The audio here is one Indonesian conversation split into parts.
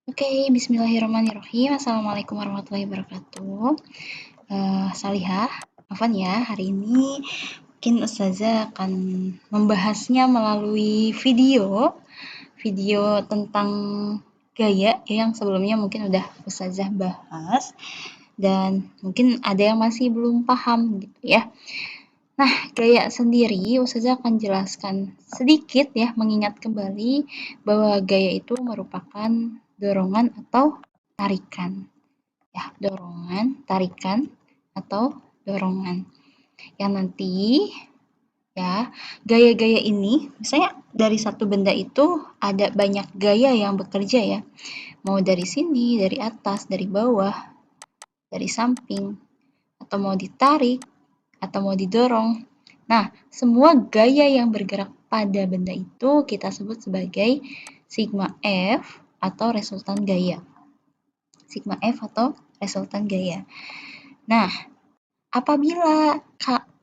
Oke, bismillahirrahmanirrahim. Assalamualaikum warahmatullahi wabarakatuh. Salihah, Afwan ya, hari ini mungkin Ustazah akan membahasnya melalui video tentang gaya yang sebelumnya mungkin udah Ustazah bahas dan mungkin ada yang masih belum paham gitu ya. Nah, gaya sendiri Ustazah akan jelaskan sedikit ya, mengingat kembali bahwa gaya itu merupakan dorongan atau tarikan. Ya, dorongan, tarikan, atau dorongan. Yang nanti ya, gaya-gaya ini misalnya dari satu benda itu ada banyak gaya yang bekerja ya. Mau dari sini, dari atas, dari bawah, dari samping, atau mau ditarik, atau mau didorong. Nah, semua gaya yang bergerak pada benda itu kita sebut sebagai sigma F atau resultan gaya. Sigma F atau resultan gaya. Nah, apabila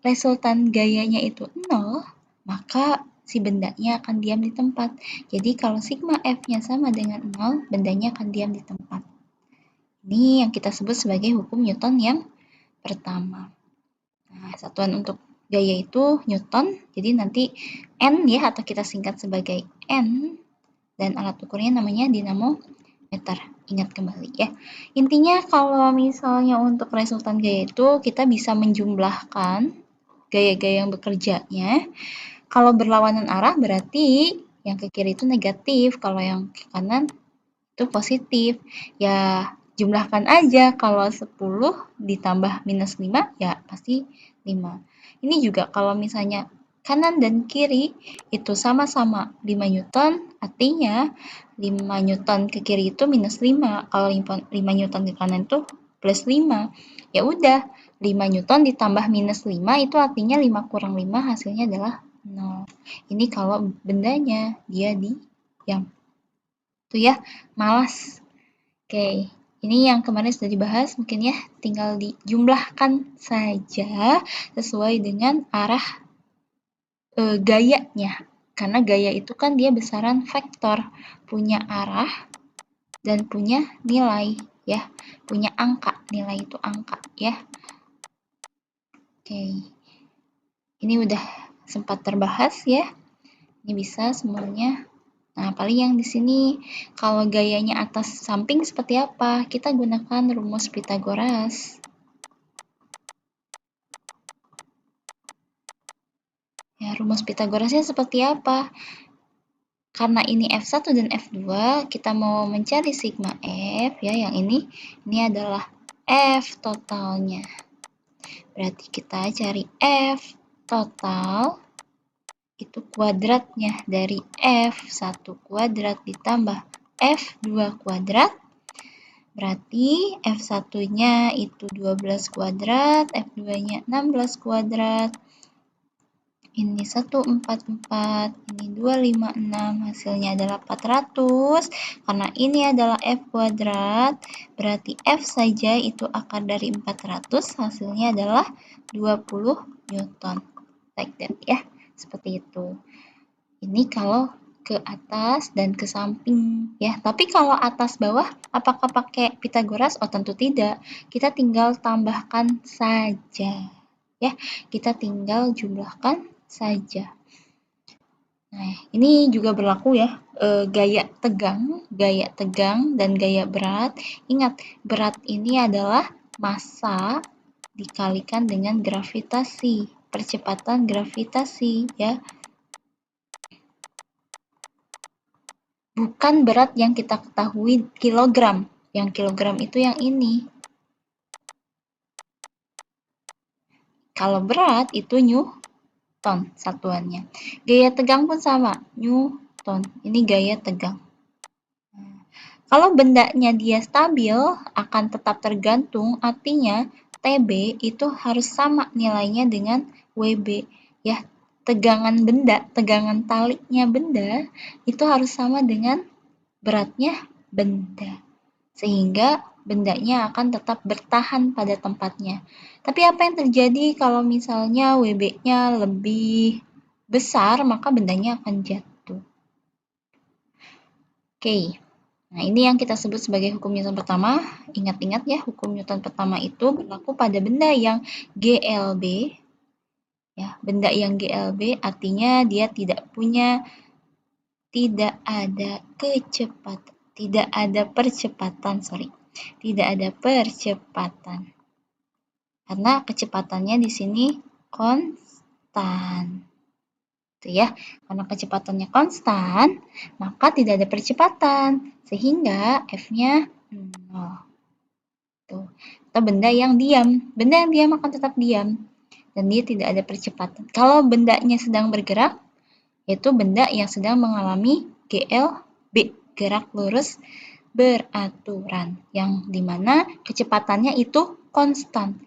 resultan gayanya itu 0, maka si bendanya akan diam di tempat. Jadi kalau sigma F-nya sama dengan 0, bendanya akan diam di tempat. Ini yang kita sebut sebagai hukum Newton yang pertama. Nah, satuan untuk gaya itu Newton, jadi nanti N ya, atau kita singkat sebagai N, dan alat ukurnya namanya dinamometer. Ingat kembali ya. Intinya kalau misalnya untuk resultan gaya itu kita bisa menjumlahkan gaya-gaya yang bekerjanya. Kalau berlawanan arah berarti yang ke kiri itu negatif, kalau yang ke kanan itu positif. Ya, jumlahkan aja, kalau 10 ditambah minus 5 ya pasti 5. Ini juga kalau misalnya kanan dan kiri itu sama-sama 5 Newton, artinya 5 Newton ke kiri itu minus 5. Kalau 5 Newton ke kanan itu plus 5. Ya udah, 5 Newton ditambah minus 5 itu artinya 5 kurang 5 hasilnya adalah 0. Ini kalau bendanya dia diam. Tuh ya, malas. Oke, ini yang kemarin sudah dibahas, mungkin ya tinggal dijumlahkan saja sesuai dengan arah gayanya. Karena gaya itu kan dia besaran vektor, punya arah dan punya nilai ya, punya angka, nilai itu angka ya. Oke, ini udah sempat terbahas ya. Ini bisa semuanya. Nah, paling yang di sini kalau gayanya atas samping seperti apa? Kita gunakan rumus Pythagoras. Ya, rumus Pythagorasnya seperti apa? Karena ini F1 dan F2, kita mau mencari sigma F ya, yang ini adalah F totalnya. Berarti kita cari F total itu kuadratnya dari F1 kuadrat ditambah F2 kuadrat. Berarti F1-nya itu 12 kuadrat, F2-nya 16 kuadrat. Ini 144, ini 256, hasilnya adalah 400. Karena ini adalah F kuadrat, berarti F saja itu akar dari 400, hasilnya adalah 20 Newton. Like that ya, seperti itu. Ini kalau ke atas dan ke samping ya. Tapi kalau atas bawah apakah pakai Pythagoras? Oh, tentu tidak. Kita tinggal tambahkan saja. Ya, kita tinggal jumlahkan saja. Nah, ini juga berlaku ya, gaya tegang dan gaya berat. Ingat, berat ini adalah massa dikalikan dengan gravitasi, percepatan gravitasi ya. Bukan berat yang kita ketahui kilogram. Yang kilogram itu yang ini. Kalau berat itu Newton satuannya. Gaya tegang pun sama, Newton. Ini gaya tegang. Kalau bendanya dia stabil, akan tetap tergantung, artinya TB itu harus sama nilainya dengan WB. Ya, tegangan benda, tegangan taliknya benda, itu harus sama dengan beratnya benda. Sehingga bendanya akan tetap bertahan pada tempatnya. Tapi apa yang terjadi kalau misalnya WB-nya lebih besar, maka bendanya akan jatuh. Oke. Nah, ini yang kita sebut sebagai hukum Newton pertama. Ingat-ingat ya, hukum Newton pertama itu berlaku pada benda yang GLB. Ya, benda yang GLB artinya dia tidak ada kecepatan, tidak ada percepatan, tidak ada percepatan. Karena kecepatannya di sini konstan. Itu ya. Karena kecepatannya konstan, maka tidak ada percepatan sehingga F-nya 0. Tuh. Atau benda yang diam. Benda yang diam akan tetap diam dan dia tidak ada percepatan. Kalau bendanya sedang bergerak, yaitu benda yang sedang mengalami GLB, gerak lurus beraturan, yang dimana kecepatannya itu konstan.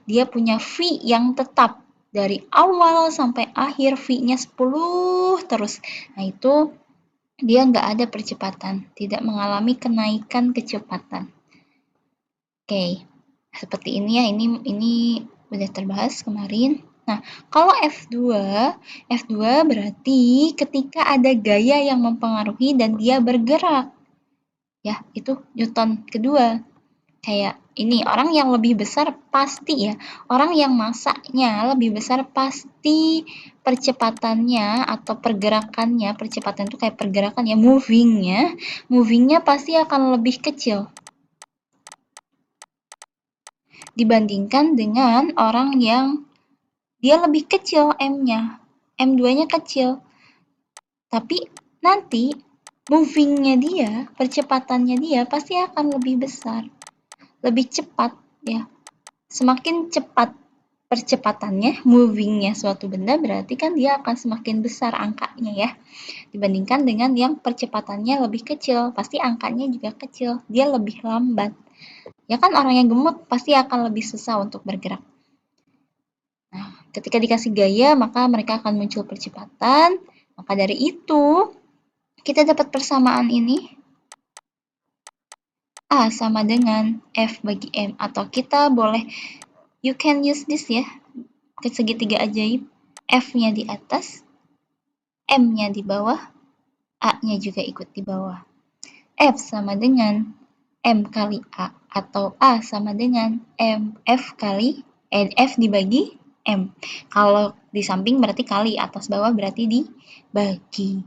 Dia punya V yang tetap. Dari awal sampai akhir V-nya 10 terus. Nah, itu dia nggak ada percepatan, tidak mengalami kenaikan kecepatan. Oke, seperti ini ya, ini udah terbahas kemarin. Nah, kalau F2 berarti ketika ada gaya yang mempengaruhi dan dia bergerak. Ya, itu Newton kedua. Kayak ini, orang yang lebih besar pasti ya, orang yang masanya lebih besar pasti percepatannya atau pergerakannya, percepatan itu kayak pergerakan ya, movingnya pasti akan lebih kecil dibandingkan dengan orang yang dia lebih kecil M-nya, M2-nya kecil, tapi nanti movingnya dia, percepatannya dia pasti akan lebih besar, lebih cepat ya. Semakin cepat percepatannya, movingnya suatu benda, berarti kan dia akan semakin besar angkanya ya. Dibandingkan dengan yang percepatannya lebih kecil, pasti angkanya juga kecil, dia lebih lambat. Ya kan orang yang gemuk pasti akan lebih susah untuk bergerak. Nah, ketika dikasih gaya, maka mereka akan muncul percepatan. Maka dari itu, kita dapat persamaan ini. A sama dengan F bagi M. Atau kita boleh, you can use this ya, ke segitiga ajaib. F-nya di atas, M-nya di bawah, A-nya juga ikut di bawah. F sama dengan M kali A. Atau A sama dengan F dibagi M. Kalau di samping berarti kali, atas bawah berarti dibagi.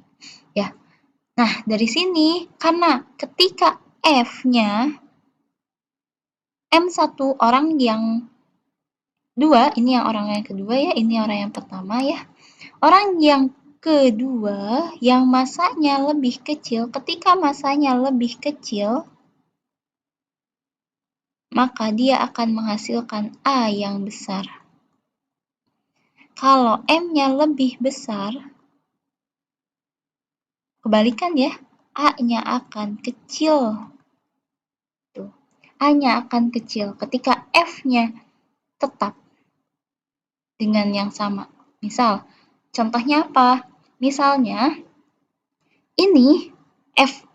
Ya. Nah, dari sini karena ketika F-nya M1 orang yang dua, ini yang orang yang kedua ya, ini orang yang pertama ya. Orang yang kedua yang masanya lebih kecil, ketika masanya lebih kecil, maka dia akan menghasilkan A yang besar. Kalau M-nya lebih besar, kebalikan ya, A-nya akan kecil. Tuh. A-nya akan kecil ketika F-nya tetap dengan yang sama. Misal, contohnya apa? Misalnya, ini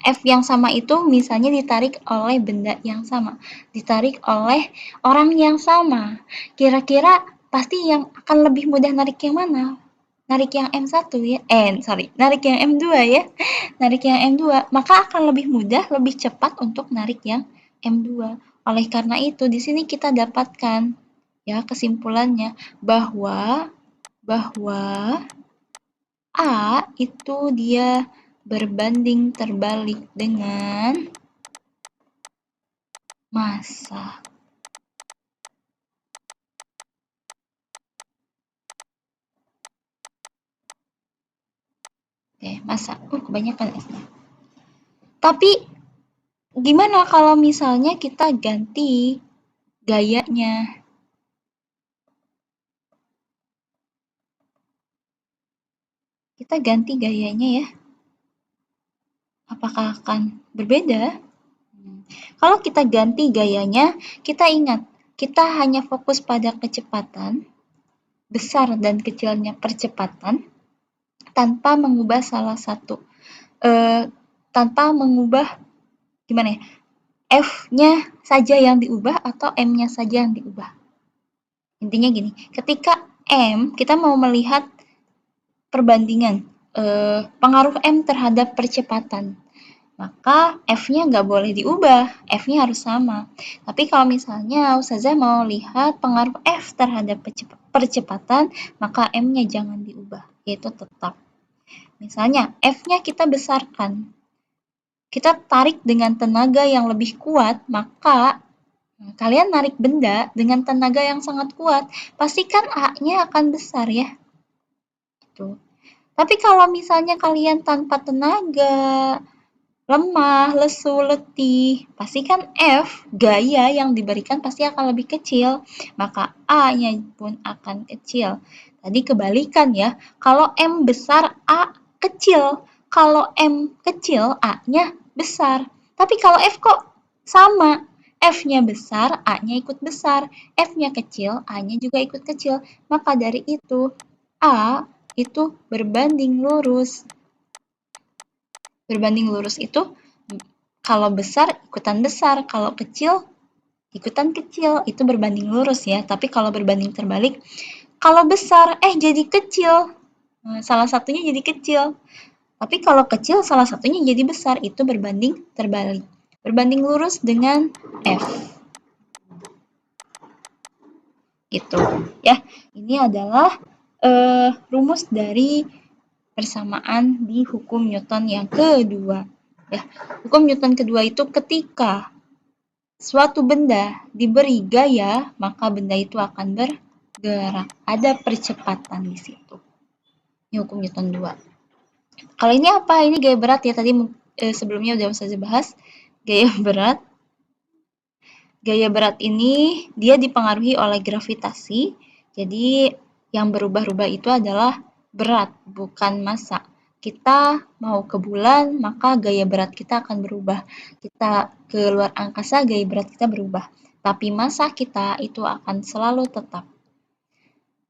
F yang sama itu misalnya ditarik oleh benda yang sama, ditarik oleh orang yang sama. Kira-kira pasti yang akan lebih mudah narik yang mana? Narik yang M1 ya, narik yang M2 ya, narik yang M2, maka akan lebih mudah, lebih cepat untuk narik yang M2. Oleh karena itu, di sini kita dapatkan ya kesimpulannya bahwa A itu dia berbanding terbalik dengan massa. Massa. Kebanyakan S-nya. Tapi gimana kalau misalnya kita ganti gayanya? Kita ganti gayanya ya. Apakah akan berbeda? Kalau kita ganti gayanya, kita ingat, kita hanya fokus pada kecepatan, besar dan kecilnya percepatan, tanpa mengubah salah satu. Tanpa mengubah, gimana ya, F-nya saja yang diubah atau M-nya saja yang diubah. Intinya gini, ketika M, kita mau melihat perbandingan pengaruh M terhadap percepatan. maka F-nya nggak boleh diubah, F-nya harus sama. Tapi kalau misalnya Ustazah mau lihat pengaruh F terhadap percepatan, maka M-nya jangan diubah, yaitu tetap. Misalnya F-nya kita besarkan, kita tarik dengan tenaga yang lebih kuat, maka kalian narik benda dengan tenaga yang sangat kuat, pastikan A-nya akan besar ya. Gitu. Tapi kalau misalnya kalian tanpa tenaga, lemah, lesu, letih, pastikan F, gaya yang diberikan pasti akan lebih kecil, maka A-nya pun akan kecil. Tadi kebalikan ya, kalau M besar, A kecil. Kalau M kecil, A-nya besar. Tapi kalau F kok sama, F-nya besar, A-nya ikut besar. F-nya kecil, A-nya juga ikut kecil. Maka dari itu, A itu berbanding lurus. Berbanding lurus itu kalau besar ikutan besar, kalau kecil ikutan kecil. Itu berbanding lurus ya. Tapi kalau berbanding terbalik, kalau besar jadi kecil. Salah satunya jadi kecil. Tapi kalau kecil salah satunya jadi besar. Itu berbanding terbalik. Berbanding lurus dengan F. Gitu ya. Ini adalah rumus dari persamaan di hukum Newton yang kedua. Ya, hukum Newton kedua itu ketika suatu benda diberi gaya, maka benda itu akan bergerak. Ada percepatan di situ. Ini hukum Newton 2. Kalau ini apa? Ini gaya berat ya. Tadi sebelumnya udah saya bahas. Gaya berat. Gaya berat ini dia dipengaruhi oleh gravitasi. Jadi yang berubah-ubah itu adalah berat, bukan massa. Kita mau ke bulan, maka gaya berat kita akan berubah. Kita ke luar angkasa, gaya berat kita berubah. Tapi massa kita itu akan selalu tetap.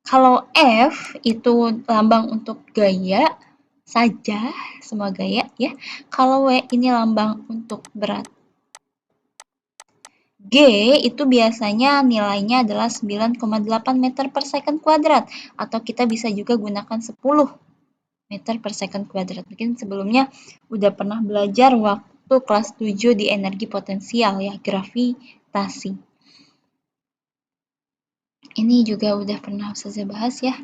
Kalau F itu lambang untuk gaya saja, semua gaya ya. Kalau W ini lambang untuk berat. G itu biasanya nilainya adalah 9,8 meter per second kuadrat, atau kita bisa juga gunakan 10 meter per second kuadrat. Mungkin sebelumnya udah pernah belajar waktu kelas 7 di energi potensial ya, gravitasi. Ini juga udah pernah saya bahas ya.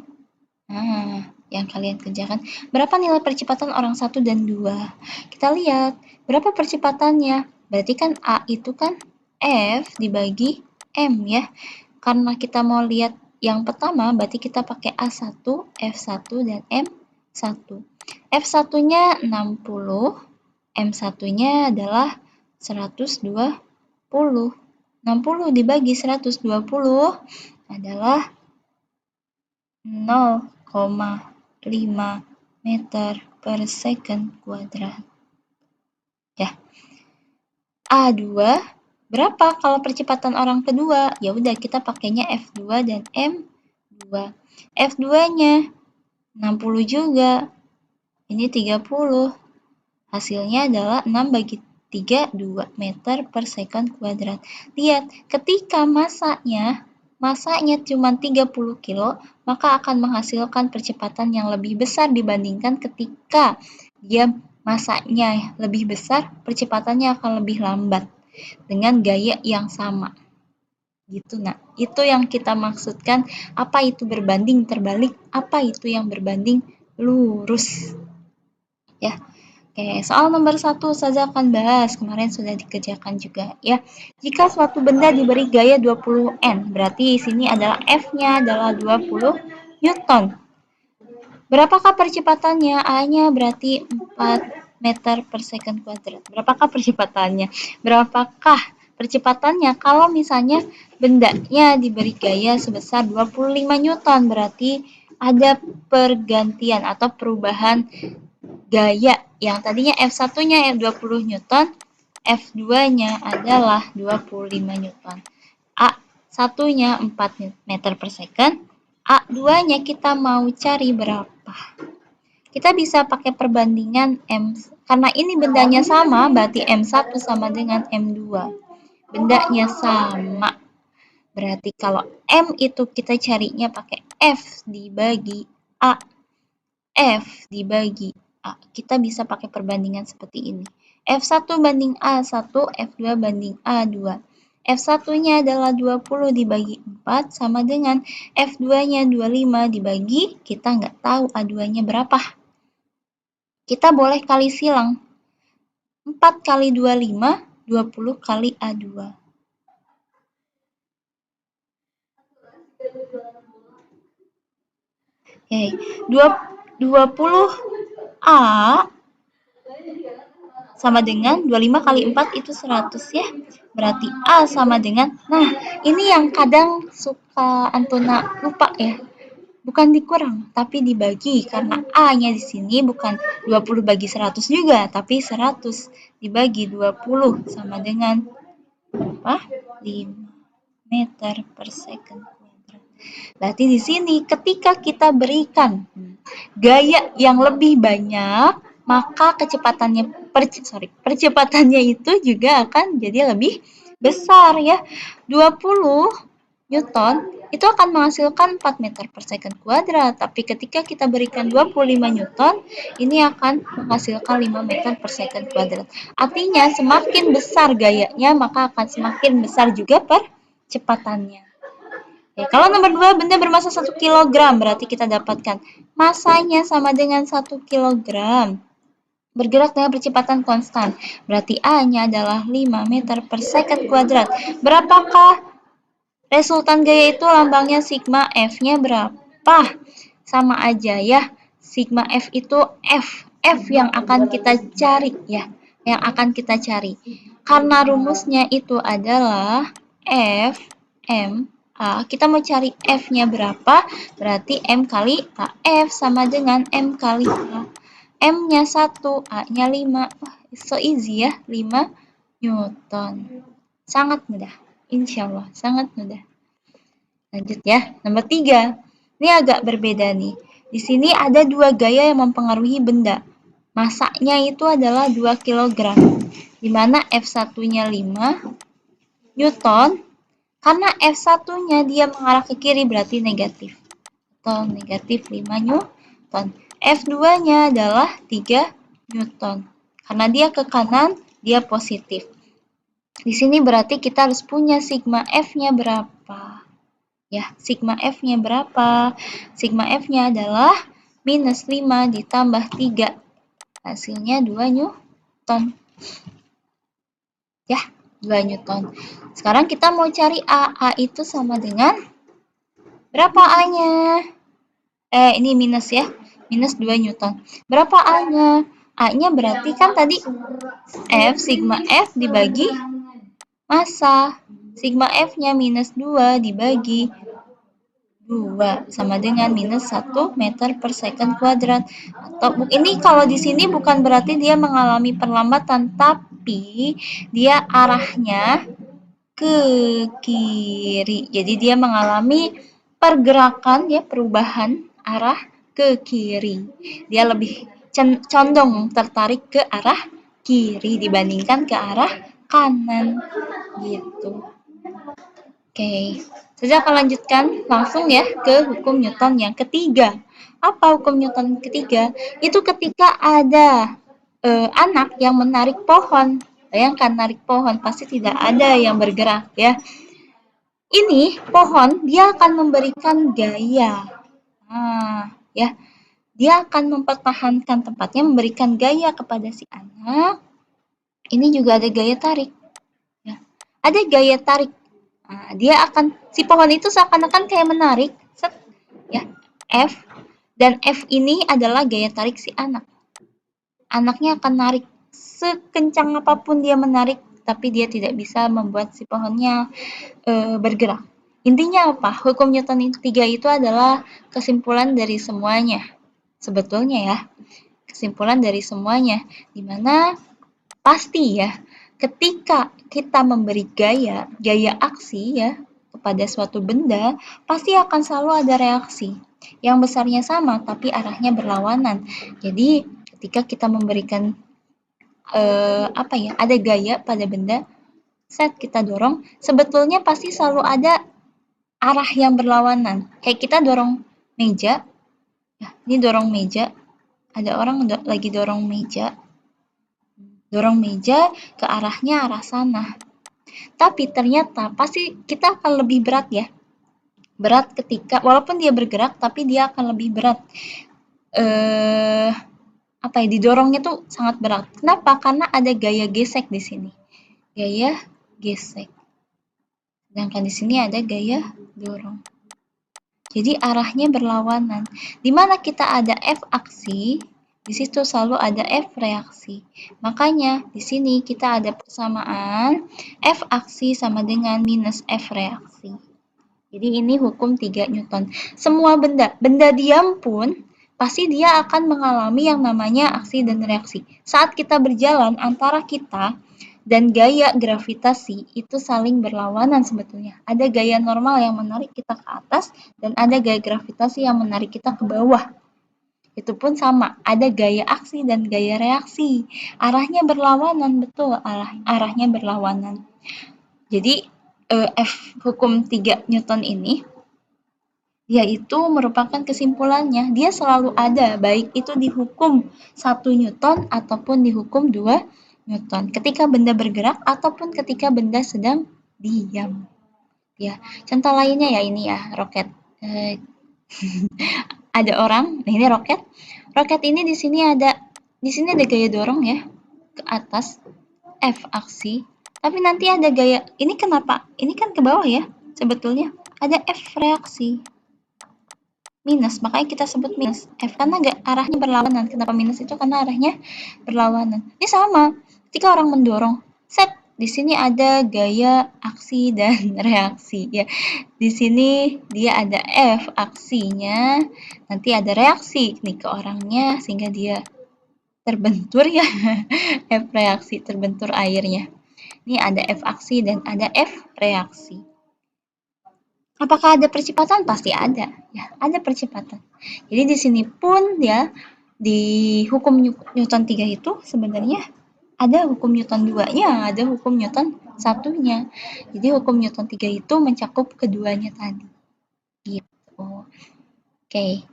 Nah, yang kalian kerjakan. Berapa nilai percepatan orang 1 dan 2? Kita lihat, berapa percepatannya? Berarti kan A itu kan F dibagi M ya. Karena kita mau lihat yang pertama, berarti kita pakai A1, F1, dan M1. F1-nya 60, M1-nya adalah 120. 60 dibagi 120 adalah 0,5 meter per second kuadrat. Ya. A2 berapa kalau percepatan orang kedua? Ya udah kita pakainya F2 dan M2. F2-nya 60 juga. Ini 30. Hasilnya adalah 6 bagi 3, 2 meter per second kuadrat. Lihat, ketika masanya cuma 30 kilo, maka akan menghasilkan percepatan yang lebih besar dibandingkan ketika dia masanya lebih besar, percepatannya akan lebih lambat dengan gaya yang sama. Gitu, nah. Itu yang kita maksudkan, apa itu berbanding terbalik, apa itu yang berbanding lurus. Ya. Oke, soal nomor 1 saya akan bahas, kemarin sudah dikerjakan juga ya. Jika suatu benda diberi gaya 20 N, berarti di sini adalah F-nya adalah 20 Newton. Berapakah percepatannya? A-nya berarti 4 meter per second kuadrat. Berapakah percepatannya? Berapakah percepatannya kalau misalnya bendanya diberi gaya sebesar 25 Newton, berarti ada pergantian atau perubahan gaya. Yang tadinya F1-nya 20 Newton, F2-nya adalah 25 Newton. A1-nya 4 meter per second, A2-nya kita mau cari berapa? Kita bisa pakai perbandingan M, karena ini bendanya sama, berarti M1 sama dengan M2. Bendanya sama. Berarti kalau M itu kita carinya pakai F dibagi A. F dibagi A. Kita bisa pakai perbandingan seperti ini. F1 banding A1, F2 banding A2. F1-nya adalah 20 dibagi 4 sama dengan F2-nya 25 dibagi, kita nggak tahu A2-nya berapa. Kita boleh kali silang. 4 kali 25, 20 kali A2. Oke, 20A sama dengan 25 kali 4 itu 100 ya. Berarti A sama dengan, nah ini yang kadang suka Antuna lupa ya. Bukan dikurang, tapi dibagi. Karena A-nya di sini bukan 20 bagi 100 juga, tapi 100 dibagi 20 sama dengan apa? 5 meter per second kuadrat. Berarti di sini ketika kita berikan gaya yang lebih banyak, maka percepatannya itu juga akan jadi lebih besar ya. 20 Newton itu akan menghasilkan 4 meter per second kuadrat, tapi ketika kita berikan 25 Newton, ini akan menghasilkan 5 meter per second kuadrat. Artinya semakin besar gayanya, maka akan semakin besar juga percepatannya. Ya, kalau nomor 2, benda bermasa 1 kg, berarti kita dapatkan masanya sama dengan 1 kg. Bergerak dengan percepatan konstan, berarti A-nya adalah 5 meter per second kuadrat. Berapakah resultan gaya itu? Lambangnya sigma, F-nya berapa? Sama aja ya, sigma F itu F yang akan kita cari ya, yang akan kita cari. Karena rumusnya itu adalah F, M, A, kita mau cari F-nya berapa, berarti M kali A. F sama dengan M kali A. M-nya 1, A-nya 5. Wah, so easy ya, 5 Newton. Sangat mudah. Insya Allah, sangat mudah. Lanjut ya, nomor 3. Ini agak berbeda nih. Di sini ada 2 gaya yang mempengaruhi benda. Masanya itu adalah 2 kg. Di mana F1-nya 5 Newton. Karena F1-nya dia mengarah ke kiri berarti negatif. Atau negatif 5 Newton. F2-nya adalah 3 Newton. Karena dia ke kanan, dia positif. Di sini berarti kita harus punya sigma F-nya berapa? Ya, sigma F-nya berapa? Sigma F-nya adalah minus 5 ditambah 3. Hasilnya 2 Newton. Ya, 2 Newton. Sekarang kita mau cari A. A itu sama dengan berapa A-nya? Ini minus ya. Minus 2 Newton. Berapa A-nya? A-nya berarti kan tadi F, sigma F dibagi massa. Sigma F-nya minus 2 dibagi 2 sama dengan minus 1 meter per second kuadrat. Atau ini kalau di sini bukan berarti dia mengalami perlambatan, tapi dia arahnya ke kiri. Jadi dia mengalami pergerakan ya, perubahan arah ke kiri. Dia lebih condong tertarik ke arah kiri dibandingkan ke arah kanan gitu. Oke, saya akan lanjutkan langsung ya ke hukum Newton yang ketiga. Apa hukum Newton ketiga? Itu ketika ada anak yang menarik pohon. Bayangkan narik pohon, pasti tidak ada yang bergerak ya. Ini pohon dia akan memberikan gaya. Nah, ya. Dia akan mempertahankan tempatnya, memberikan gaya kepada si anak. Ini juga ada gaya tarik. Ya. Ada gaya tarik. Nah, dia akan, si pohon itu seakan-akan kayak menarik, set, ya, F, dan F ini adalah gaya tarik si anak. Anaknya akan narik sekencang apapun dia menarik, tapi dia tidak bisa membuat si pohonnya bergerak. Intinya apa? Hukum Newton 3 itu adalah kesimpulan dari semuanya. Sebetulnya ya, kesimpulan dari semuanya. Dimana pasti ya, ketika kita memberi gaya aksi ya, kepada suatu benda, pasti akan selalu ada reaksi. Yang besarnya sama, tapi arahnya berlawanan. Jadi, ketika kita memberikan ada gaya pada benda, saat kita dorong, sebetulnya pasti selalu ada arah yang berlawanan. Kayak kita dorong meja, ya, ini dorong meja, ada orang lagi dorong meja, dorong meja ke arah sana. Tapi ternyata pasti kita akan lebih berat ya. Berat ketika, walaupun dia bergerak, tapi dia akan lebih berat. Didorongnya tuh sangat berat. Kenapa? Karena ada gaya gesek di sini. Gaya gesek. Sedangkan di sini ada gaya dorong. Jadi arahnya berlawanan. Di mana kita ada F aksi, di situ selalu ada F reaksi. Makanya di sini kita ada persamaan F aksi sama dengan minus F reaksi. Jadi ini hukum 3 Newton. Semua benda diam pun pasti dia akan mengalami yang namanya aksi dan reaksi. Saat kita berjalan, antara kita dan gaya gravitasi itu saling berlawanan sebetulnya. Ada gaya normal yang menarik kita ke atas dan ada gaya gravitasi yang menarik kita ke bawah. Itu pun sama, ada gaya aksi dan gaya reaksi. Arahnya berlawanan, betul, arahnya berlawanan. Jadi hukum 3 Newton ini yaitu merupakan kesimpulannya, dia selalu ada, baik itu di hukum 1 Newton ataupun di hukum 2 Newton, ketika benda bergerak ataupun ketika benda sedang diam. Ya, contoh lainnya ya ini ya, roket. Ada orang, nah ini roket. Roket ini di sini ada gaya dorong ya ke atas, F aksi. Tapi nanti ada gaya, ini kenapa? Ini kan ke bawah ya, sebetulnya ada F reaksi. Minus, makanya kita sebut minus F karena arahnya berlawanan. Kenapa minus itu? Karena arahnya berlawanan. Ini sama, ketika orang mendorong, set, di sini ada gaya aksi dan reaksi ya. Di sini dia ada F aksinya, nanti ada reaksi nih ke orangnya sehingga dia terbentur ya. F reaksi, terbentur airnya. Ini ada F aksi dan ada F reaksi. Apakah ada percepatan? Pasti ada, ya, ada percepatan. Jadi di sini pun ya, di hukum Newton 3 itu sebenarnya ada hukum Newton 2-nya, ada hukum Newton 1-nya. Jadi hukum Newton 3 itu mencakup keduanya tadi. Gitu. Oke.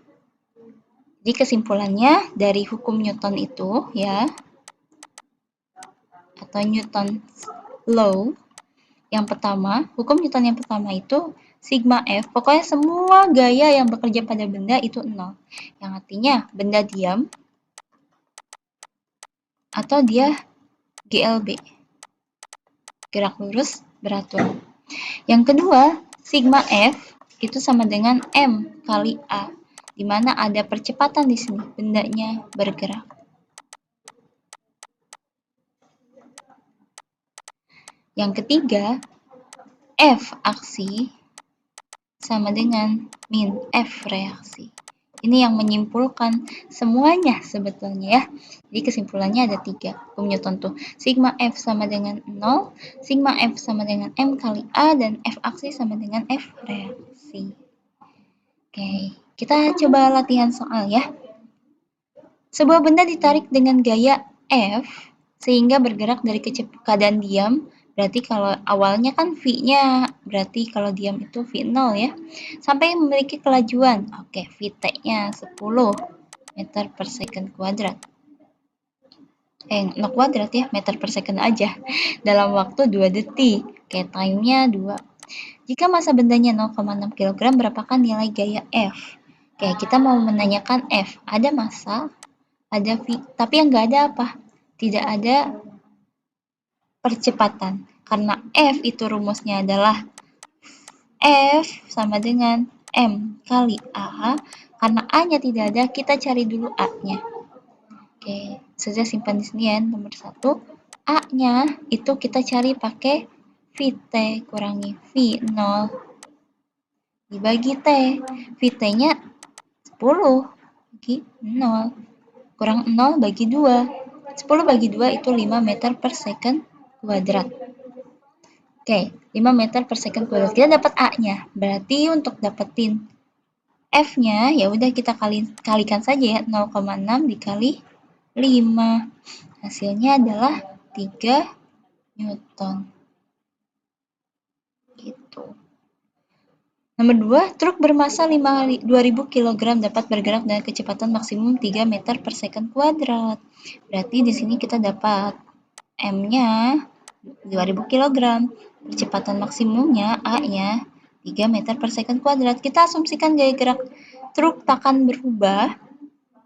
Jadi kesimpulannya dari hukum Newton itu ya, atau Newton's law, yang pertama, hukum Newton yang pertama itu sigma F, pokoknya semua gaya yang bekerja pada benda itu 0. Yang artinya benda diam atau dia GLB, gerak lurus beratur. Yang kedua, sigma F itu sama dengan M kali A, di mana ada percepatan di sini, bendanya bergerak. Yang ketiga, F aksi sama dengan min F reaksi. Ini yang menyimpulkan semuanya sebetulnya ya. Jadi kesimpulannya ada 3. Hukum Newton tuh sigma F sama dengan 0, sigma F sama dengan M kali A, dan F aksi sama dengan F reaksi. Oke, kita coba latihan soal ya. Sebuah benda ditarik dengan gaya F sehingga bergerak dari keadaan diam. Berarti kalau awalnya kan V-nya, berarti kalau diam itu V0 ya. Sampai memiliki kelajuan, oke, VT-nya 10 meter per second kuadrat. No kuadrat ya, meter per second aja. Dalam waktu 2 detik, oke, time-nya 2. Jika massa bendanya 0,6 kg, berapakah nilai gaya F? Oke, kita mau menanyakan F. Ada massa, ada V, tapi yang nggak ada apa? Tidak ada percepatan, karena F itu rumusnya adalah F sama dengan M kali A, karena A-nya tidak ada, kita cari dulu A-nya. Oke, saja simpan di sini ya, nomor 1. A-nya itu kita cari pakai VT kurangi V0 dibagi T. VT-nya 10 bagi 0 kurang 0 bagi 2. 10 bagi 2 itu 5 meter per second kuadrat. Oke, 5 meter per second kuadrat. Kita dapat A-nya. Berarti untuk dapetin F-nya, ya udah kita kalikan saja ya, 0,6 dikali 5. Hasilnya adalah 3 Newton. Gitu. Nomor 2, truk bermassa 2000 kg dapat bergerak dengan kecepatan maksimum 3 meter per second kuadrat. Berarti di sini kita dapat M-nya 2000 kg. Percepatan maksimumnya A-nya 3 meter per second kuadrat. Kita asumsikan gaya gerak truk takkan berubah.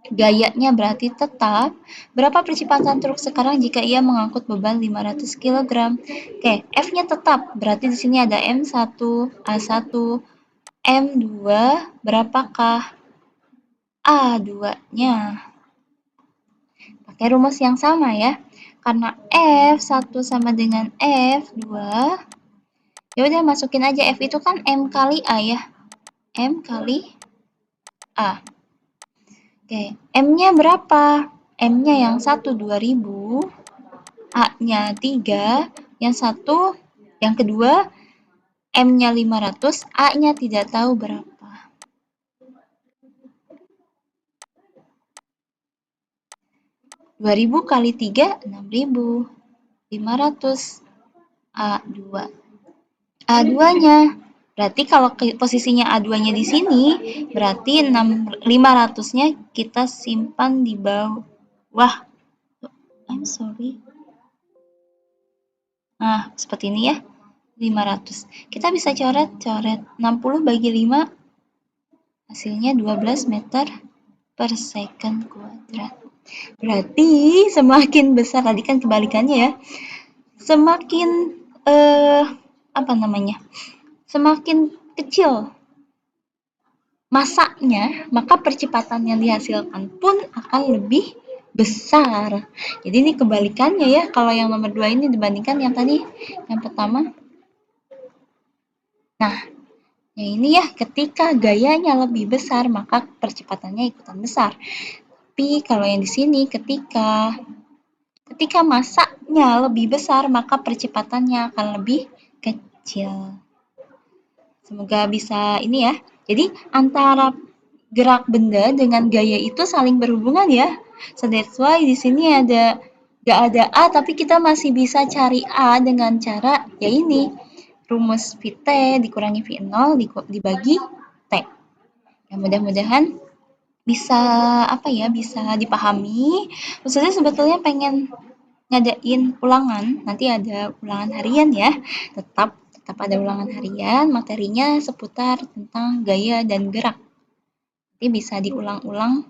Gayanya berarti tetap. Berapa percepatan truk sekarang jika ia mengangkut beban 500 kg? Oke, F-nya tetap. Berarti di sini ada M1, A1, M2. Berapakah A2-nya? Pakai rumus yang sama ya. Karena F1 sama dengan F2, ya udah masukin aja. F itu kan M kali A ya. M kali A. Oke, M-nya berapa? M-nya yang satu 2000, A-nya 3, yang kedua M-nya 500, A-nya tidak tahu berapa. Dua kali 3, 6000. 500, A2. A2-nya. Berarti kalau posisinya A2-nya di sini, berarti 500-nya kita simpan di bawah. I'm sorry. Nah, seperti ini ya. 500. Kita bisa coret 60 bagi 5, hasilnya 12 meter per second kuadrat. Berarti semakin besar, tadi kan kebalikannya ya. Semakin semakin kecil masanya, maka percepatan yang dihasilkan pun akan lebih besar. Jadi ini kebalikannya ya, kalau yang nomor 2 ini dibandingkan yang tadi, yang pertama. Nah, yang ini ya, ketika gayanya lebih besar, maka percepatannya ikutan besar. Tapi kalau yang di sini, ketika masanya lebih besar, maka percepatannya akan lebih kecil. Semoga bisa ini ya. Jadi antara gerak benda dengan gaya itu saling berhubungan ya. So that's why di sini gak ada A, tapi kita masih bisa cari A dengan cara ya ini, rumus VT dikurangi V0 dibagi T. Ya, mudah-mudahan bisa bisa dipahami. Maksudnya sebetulnya pengen ngadain ulangan, nanti ada ulangan harian ya. Tetap ada ulangan harian, materinya seputar tentang gaya dan gerak. Nanti bisa diulang-ulang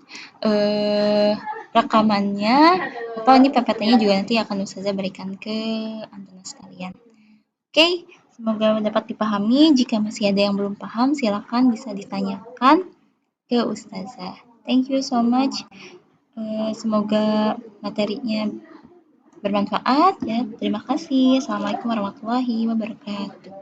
rekamannya, atau ini PPT-nya juga nanti akan Ustazah berikan ke Anda sekalian. Oke, semoga dapat dipahami. Jika masih ada yang belum paham, silakan bisa ditanyakan ke Ustazah. Thank you so much. Semoga materinya bermanfaat ya. Terima kasih. Assalamualaikum warahmatullahi wabarakatuh.